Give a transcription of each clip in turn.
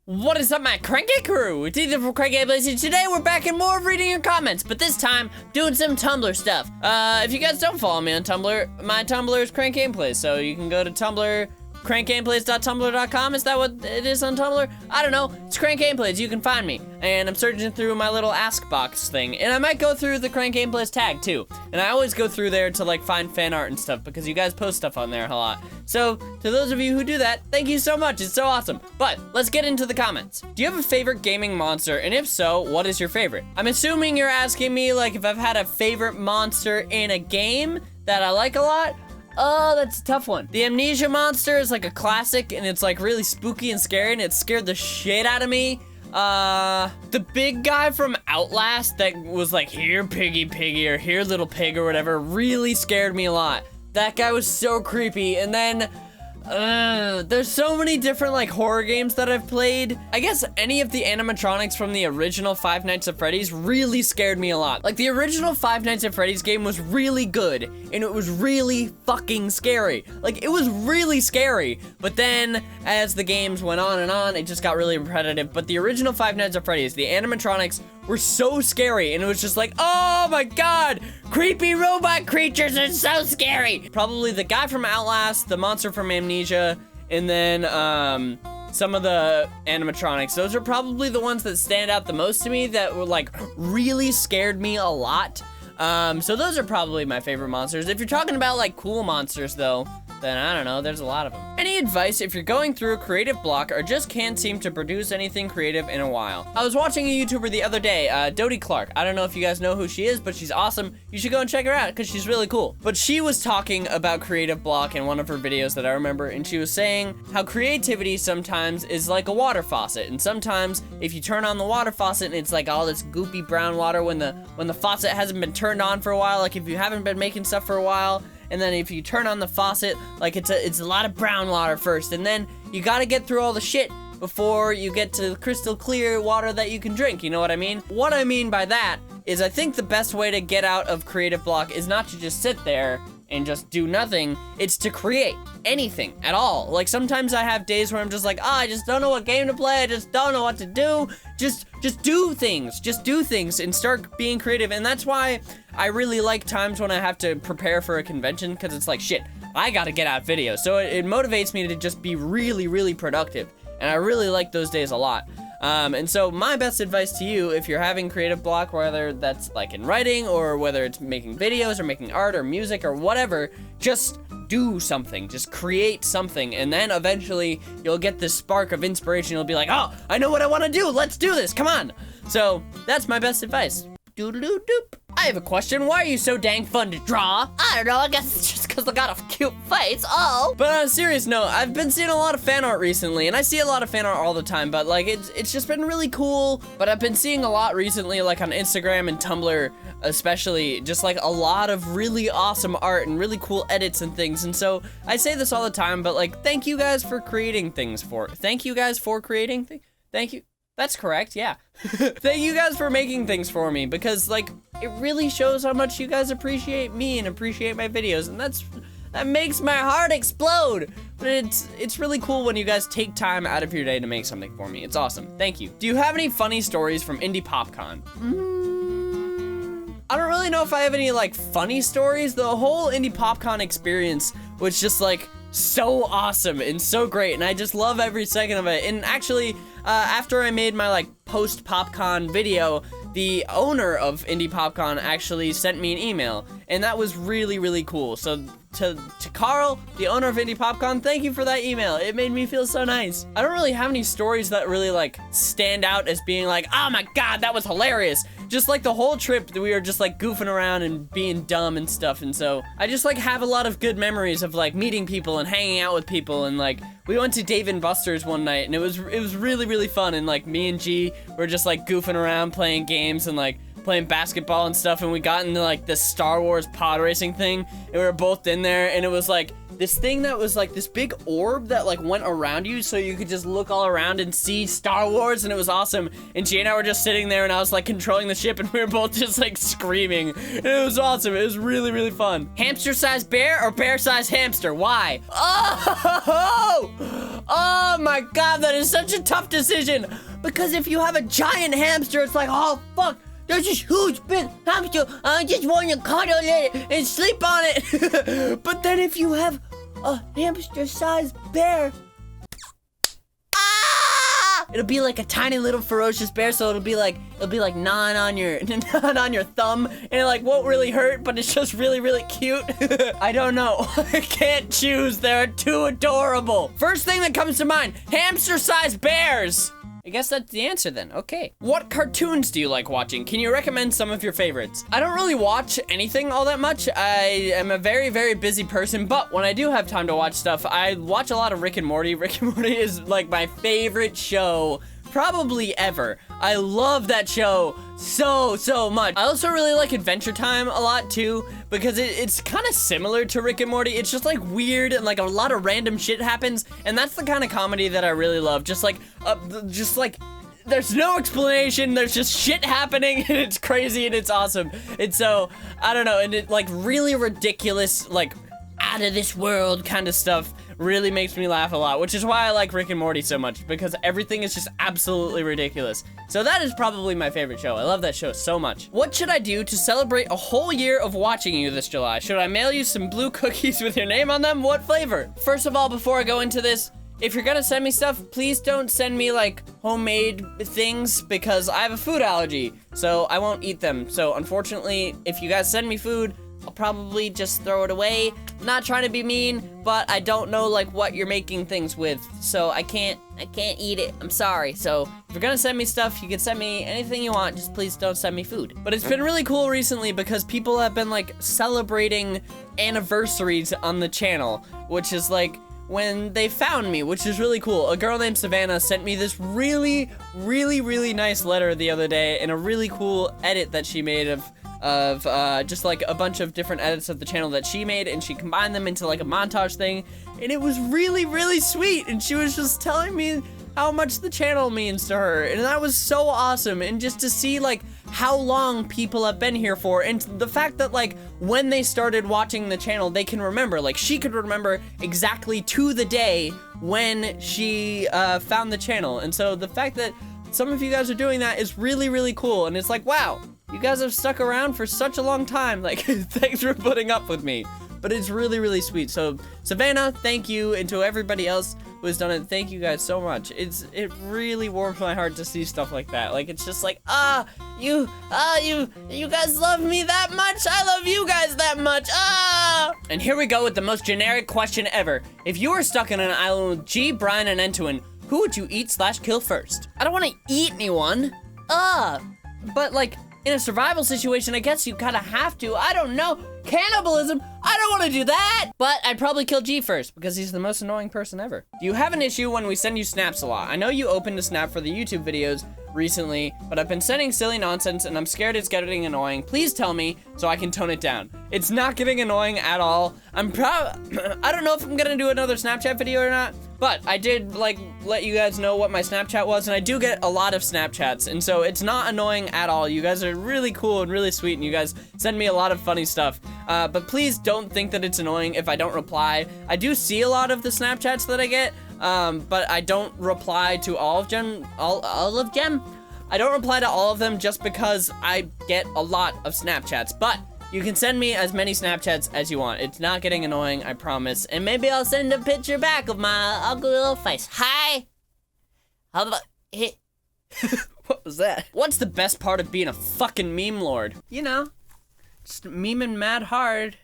What is up, my Cranky crew? It's Ethan from CrankGameplays, and today we're back in more of reading your comments, but this time, doing some Tumblr stuff. If you guys don't follow me on Tumblr, my Tumblr is CrankGameplays, so you can go to Tumblr, crankgameplays.tumblr.com. Is that what it is on Tumblr? I don't know. It's CrankGameplays. You can find me. And I'm searching through my little ask box thing. And I might go through the CrankGameplays tag too. And I always go through there to like find fan art and stuff because you guys post stuff on there a lot. So to those of you who do that, thank you so much. It's so awesome. But let's get into the comments. Do you have a favorite gaming monster? And if so, what is your favorite? I'm assuming you're asking me like if I've had a favorite monster in a game that I like a lot. Oh, that's a tough one. The Amnesia monster is like a classic and it's like really spooky and scary and it scared the shit out of me. The big guy from Outlast that was like, here piggy piggy or here little pig or whatever really scared me a lot. That guy was so creepy. And then, there's so many different like horror games that I've played. I guess any of the animatronics from the original Five Nights at Freddy's really scared me a lot. Like the original Five Nights at Freddy's game was really good and it was really fucking scary. Like it was really scary, but then as the games went on and on, it just got really repetitive. But the original Five Nights at Freddy's, the animatronics were so scary and it was just like, oh my god, creepy robot creatures are so scary. Probably the guy from Outlast, the monster from Amnesia, and then some of the animatronics. Those are probably the ones that stand out the most to me that were like really scared me a lot. So those are probably my favorite monsters. If you're talking about like cool monsters though, then I don't know, there's a lot of them. Any advice if you're going through a creative block or just can't seem to produce anything creative in a while? I was watching a YouTuber the other day, Dodie Clark. I don't know if you guys know who she is, but she's awesome. You should go and check her out because she's really cool. But she was talking about creative block in one of her videos that I remember, and she was saying how creativity sometimes is like a water faucet, and sometimes if you turn on the water faucet and it's like all this goopy brown water when the faucet hasn't been turned on for a while, like if you haven't been making stuff for a while, and then if you turn on the faucet, like it's a lot of brown water first, and then you gotta get through all the shit before you get to crystal clear water that you can drink, you know what I mean? What I mean by that is I think the best way to get out of creative block is not to just sit there and just do nothing, it's to create anything at all. Like sometimes I have days where I'm just like, I just don't know what game to play, I just don't know what to do. Just do things and start being creative. And that's why I really like times when I have to prepare for a convention, because it's like, shit, I gotta get out videos. So it motivates me to just be really, really productive. And I really like those days a lot. And so my best advice to you, if you're having creative block, whether that's like in writing or whether it's making videos or making art or music or whatever, just do something, just create something, and then eventually you'll get this spark of inspiration. You'll be like, oh, I know what I want to do, let's do this, come on. So that's my best advice. Doodle-doo-doop. I have a question. Why are you so dang fun to draw? I don't know, I guess it's just because I got a cute face, oh. But on a serious note, I've been seeing a lot of fan art recently, and I see a lot of fan art all the time, but like, it's just been really cool. But I've been seeing a lot recently, like on Instagram and Tumblr, especially, just like a lot of really awesome art and really cool edits and things. And so I say this all the time, but like, thank you guys for creating things thank you guys for creating things. Thank you. That's correct, yeah. Thank you guys for making things for me, because like, it really shows how much you guys appreciate me and appreciate my videos, and that makes my heart explode. But it's really cool when you guys take time out of your day to make something for me. It's awesome. Thank you. Do you have any funny stories from Indie PopCon? I don't really know if I have any like funny stories. The whole Indie PopCon experience was just like so awesome and so great, and I just love every second of it. And actually, after I made my like post PopCon video, the owner of Indie PopCon actually sent me an email, and that was really, really cool. So to Carl, the owner of Indie PopCon, thank you for that email. It made me feel so nice. I don't really have any stories that really like stand out as being like, oh my god, that was hilarious. Just like the whole trip, we were just like goofing around and being dumb and stuff, and so I just like have a lot of good memories of like meeting people and hanging out with people. And like we went to Dave & Buster's one night, and it was really, really fun, and like me and G were just like goofing around playing games and like playing basketball and stuff, and we got into like this Star Wars pod racing thing, and we were both in there, and it was like this thing that was like this big orb that like went around you, so you could just look all around and see Star Wars, and it was awesome. And Jay and I were just sitting there, and I was like controlling the ship, and we were both just like screaming. And it was awesome. It was really, really fun. Hamster-sized bear or bear-sized hamster? Why? Oh my God, that is such a tough decision. Because if you have a giant hamster, it's like, oh fuck, there's this huge big hamster. I just want to cuddle it and sleep on it. But then if you have a hamster-sized bear, it'll be like a tiny little ferocious bear, so it'll be like gnawing on your thumb, and it like won't really hurt, but it's just really, really cute. I don't know. I can't choose. They're too adorable. First thing that comes to mind, hamster-sized bears. I guess that's the answer then. Okay. What cartoons do you like watching? Can you recommend some of your favorites? I don't really watch anything all that much. I am a very, very busy person, but when I do have time to watch stuff, I watch a lot of Rick and Morty. Rick and Morty is like my favorite show probably ever. I love that show so much. I also really like Adventure Time a lot too, because it's kind of similar to Rick and Morty. It's just like weird and like a lot of random shit happens, and that's the kind of comedy that I really love. Just like there's no explanation, there's just shit happening, and it's crazy and it's awesome. And so, I don't know, and it like really ridiculous, like out of this world kind of stuff really makes me laugh a lot, which is why I like Rick and Morty so much, because everything is just absolutely ridiculous. So that is probably my favorite show. I love that show so much. What should I do to celebrate a whole year of watching you this July? Should I mail you some blue cookies with your name on them? What flavor? First of all, before I go into this, if you're gonna send me stuff, please don't send me like homemade things, because I have a food allergy, so I won't eat them. So unfortunately, if you guys send me food, I'll probably just throw it away. I'm not trying to be mean, but I don't know like what you're making things with, so I can't eat it. I'm sorry. So if you're gonna send me stuff, you can send me anything you want, just please don't send me food. But it's been really cool recently because people have been like celebrating anniversaries on the channel, which is like when they found me, which is really cool. A girl named Savannah sent me this really nice letter the other day, and a really cool edit that she made of just like a bunch of different edits of the channel that she made, and she combined them into like a montage thing, and it was really sweet, and she was just telling me how much the channel means to her, and that was so awesome. And just to see like how long people have been here for, and the fact that like when they started watching the channel, they can remember, like she could remember exactly to the day when she found the channel. And so the fact that some of you guys are doing that is really cool, and it's like, wow, you guys have stuck around for such a long time. Like, thanks for putting up with me. But it's really sweet. So, Savannah, thank you. And to everybody else who has done it, thank you guys so much. It really warms my heart to see stuff like that. Like, it's just like, you guys love me that much. I love you guys that much. And here we go with the most generic question ever. If you were stuck in an island with G, Brian, and Entuin, who would you eat/kill first? I don't want to eat anyone. But like, in a survival situation, I guess you kind of have to. I don't know. Cannibalism? I don't want to do that. But I'd probably kill G first, because he's the most annoying person ever. Do you have an issue when we send you snaps a lot? I know you opened a snap for the YouTube videos recently, but I've been sending silly nonsense, and I'm scared it's getting annoying. Please tell me so I can tone it down. It's not getting annoying at all. I don't know if I'm gonna do another Snapchat video or not, but I did like let you guys know what my Snapchat was, and I do get a lot of Snapchats, and so it's not annoying at all. You guys are really cool and really sweet, and you guys send me a lot of funny stuff. But please don't think that it's annoying if I don't reply. I do see a lot of the Snapchats that I get, but I don't reply to all of them. I don't reply to all of them just because I get a lot of Snapchats, but you can send me as many Snapchats as you want. It's not getting annoying, I promise. And maybe I'll send a picture back of my ugly little face. Hi! How about it? What was that? What's the best part of being a fucking meme lord? You know, just memeing mad hard.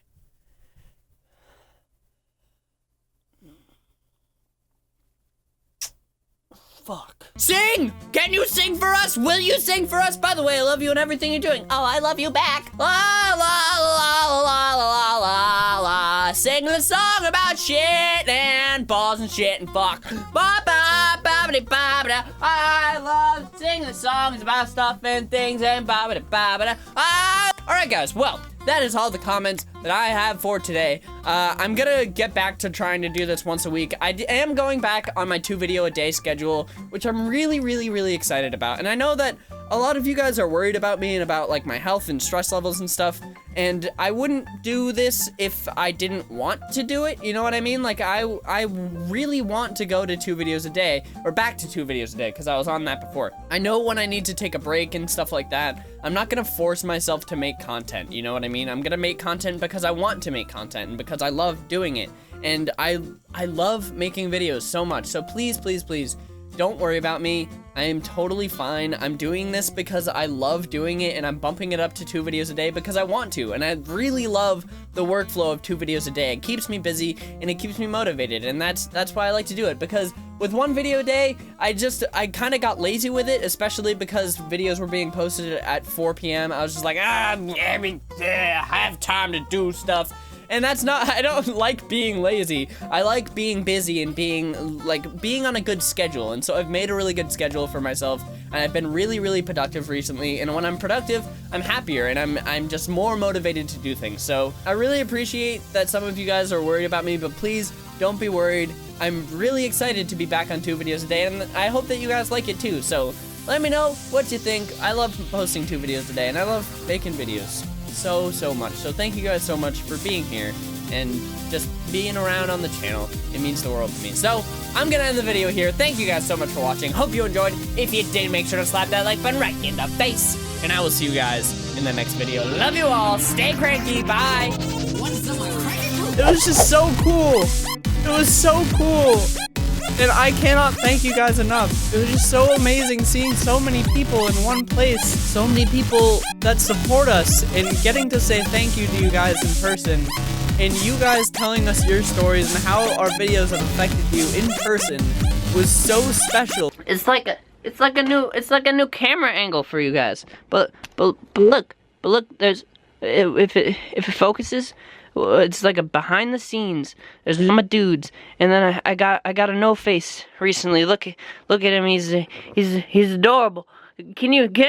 Fuck. Sing! Can you sing for us? Will you sing for us? By the way, I love you and everything you're doing. Oh, I love you back. La la la la la la la. Sing the song about shit and balls and shit and fuck. Bop bop. ba-ba-da-ba-ba-da. I love singing songs about stuff and things and ba-ba-da-ba-ba-da. Alright guys, well, that is all the comments that I have for today. I'm gonna get back to trying to do this once a week. I am going back on my 2-video-a-day schedule, which I'm really excited about. And I know that a lot of you guys are worried about me and about like my health and stress levels and stuff. And I wouldn't do this if I didn't want to do it. You know what I mean? Like I really want to go to 2 videos a day, or back to 2 videos a day, because I was on that before. I know when I need to take a break and stuff like that. I'm not gonna force myself to make content. You know what I mean? I'm gonna make content because I want to make content and because I love doing it. And I love making videos so much. So please don't worry about me. I am totally fine. I'm doing this because I love doing it, and I'm bumping it up to 2 videos a day because I want to. And I really love the workflow of 2 videos a day. It keeps me busy and it keeps me motivated, and that's why I like to do it. Because with 1 video a day, I kind of got lazy with it, especially because videos were being posted at 4 p.m. I was just like, I have time to do stuff. And that's not, I don't like being lazy. I like being busy and being on a good schedule. And so I've made a really good schedule for myself, and I've been really productive recently. And when I'm productive, I'm happier and I'm just more motivated to do things. So I really appreciate that some of you guys are worried about me, but please don't be worried. I'm really excited to be back on 2 videos a day, and I hope that you guys like it too. So let me know what you think. I love posting 2 videos a day, and I love making videos so much. So thank you guys so much for being here and just being around on the channel. It means the world to me. So I'm gonna end the video here. Thank you guys so much for watching. Hope you enjoyed. If you did, make sure to slap that like button right in the face, and I will see you guys in the next video. Love you all. Stay cranky. Bye. It was just so cool. It was so cool. And I cannot thank you guys enough. It was just so amazing seeing so many people in one place. So many people that support us, and getting to say thank you to you guys in person. And you guys telling us your stories and how our videos have affected you in person was so special. It's like a new camera angle for you guys. But look, there's if it focuses, it's like a behind the scenes. There's my dudes, and then I got a no face recently. Look at him. He's adorable. Can you get